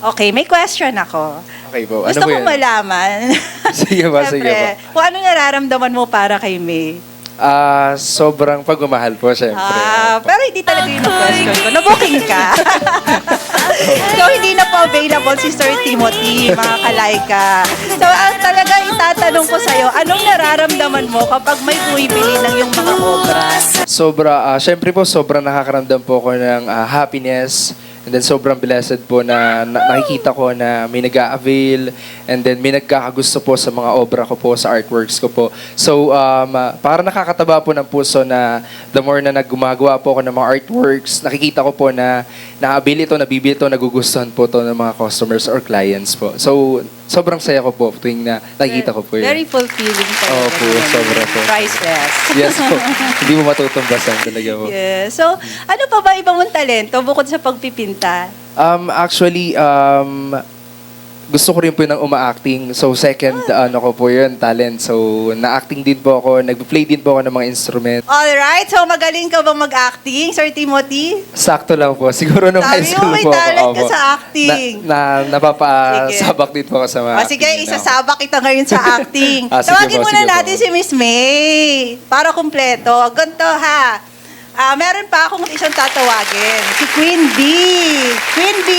Okay, may question ako. Okay po. Gusto kong malaman. Sige ba, sige Siyempre, ba. kung ano nararamdaman mo para kay May. Sobrang pagmamahal po, syempre. Pero hindi talaga yung question ko. Nabuking ka. So, hindi na po available si Sir Timothy, mga kalayka. So, talaga itatanong ko sa'yo, anong nararamdaman mo kapag may bumibili ng yung mga obra? Syempre po, sobrang nakakaramdam po ako ng happiness. And then sobrang blessed po na nakikita ko na may nag-a-avail and then may nagkakagusto po sa mga obra ko po, sa artworks ko po. So, para nakakataba po ng puso na the more na naggumagawa po ako ng mga artworks, nakikita ko po na na-avail ito, nabibili ito, nagugustuhan po ito ng mga customers or clients po. So, sobrang saya ko po tuwing na nakikita ko po yun. Very fulfilling po. Opo, sobra po. Priceless. Yes po. Hindi mo matutumbasan talaga po. Yes. So, ano pa ba ibang mong talento bukod sa pagpipinta? Actually, gusto ko rin po ng uma-acting. So, second, ko po yun, talent. So, na-acting din po ako. Nag-play din po ako ng mga instrument. Alright. So, magaling ka bang mag-acting, Sir Timothy? Sakto lang po. Siguro nung high Sabi school mo, may po ako. talent ka Opo. sa acting. Napapasabak din po ako sa mga Sige, acting din ako. isasabak kita ngayon sa acting. Sige Tawagin po, muna sige natin po. si Miss May para kumpleto. Ganito ha. Meron pa akong isang tatawagin. Si Queen B. Queen B.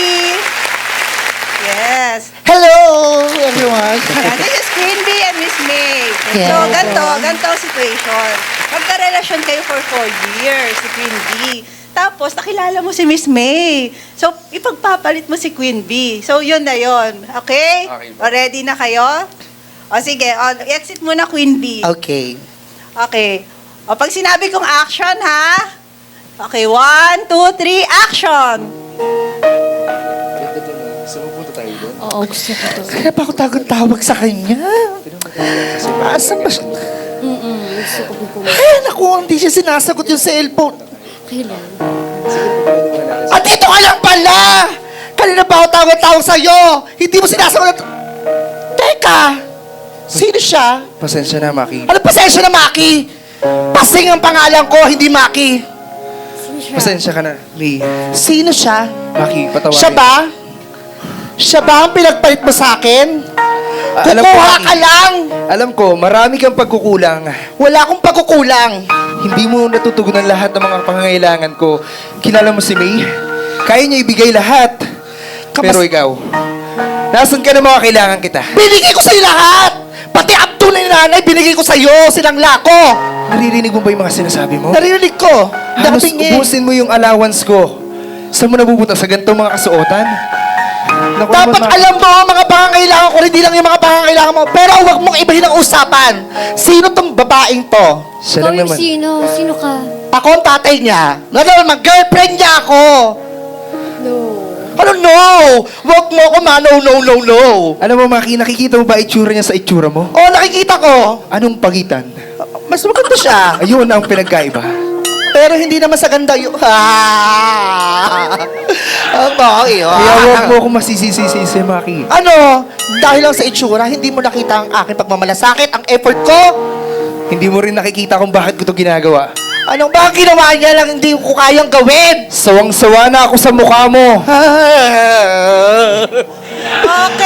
Yes. Hello, everyone. Yeah, this is Queen B and Miss May. Yeah. So, ganito ang situation. Magkarelasyon kayo for 4 years, si Queen B. Tapos, nakilala mo si Miss May. So, ipagpapalit mo si Queen B. So, yun na yun. Okay? Okay. O, ready na kayo? O, sige. O, exit muna, Queen B. Okay. Okay. O, pag sinabi kong action, ha? Okay, 1, 2, 3, action! Sumupunta tayo doon. Oo, gusto ko to. Kaya pa ako tawag sa kanya. Asan ba siya? Gusto ko po pumunta. Ay, naku, hindi siya sinasagot yung cellphone. Kailan? At dito ka lang pala! Kanina pa ako tawag sa'yo. Hindi mo sinasagot. Teka, sino siya? Pasensya na, Maki. Ano pasensya na, Maki? Pasing ang pangalan ko, hindi Maki. Sino siya? Pasensya ka na, May. Sino siya? Maki, patawarin. Siya ba? Siya ba ang pinagpalit mo sa akin? Alam ko, Kukuha Maki. ka lang! Alam ko, marami kang pagkukulang. Wala akong pagkukulang. Hindi mo natutugunan lahat ng mga pangangailangan ko. Kilala mo si May? Kaya niya ibigay lahat. Pero ikaw, nasan ka na mga kailangan kita? Binigay ko sa'yo lahat! Pati abdo na yung nanay, binigay ko sa'yo, sinangla ko! Naririnig mo ba yung mga sinasabi mo? Narinig ko! Halos Dating eh. ubusin mo yung allowance ko. Saan mo nabubuta? Sa ganitong mga kasuotan? Naku Dapat naman, alam mo ang mga pangangailangan ko, hindi lang yung mga pangangailangan mo. Pero huwag mong ibahin ang usapan. Sino tong babaeng to? Siya Ikaw lang yung naman. sino? Sino ka? Ako ang tatay niya. Ano naman, girlfriend niya ako. No. Ano no? Huwag mo ako no. Alam mo, Maki, nakikita mo ba itsura niya sa itsura mo? Oo, nakikita ko. Anong pagitan? Mas maganda siya. Ayun ang pinagkaiba. Pero hindi naman sa ganda yun. Okay, Kaya huwag mo akong masisisi, Maki. Ano? Dahil lang sa itsura, hindi mo nakita ang aking pagmamalasakit, ang effort ko? Hindi mo rin nakikita kung bakit ko ito ginagawa. Anong ba ang ginawa niya lang hindi ko kayang gawin? Sawang-sawa na ako sa mukha mo. Okay.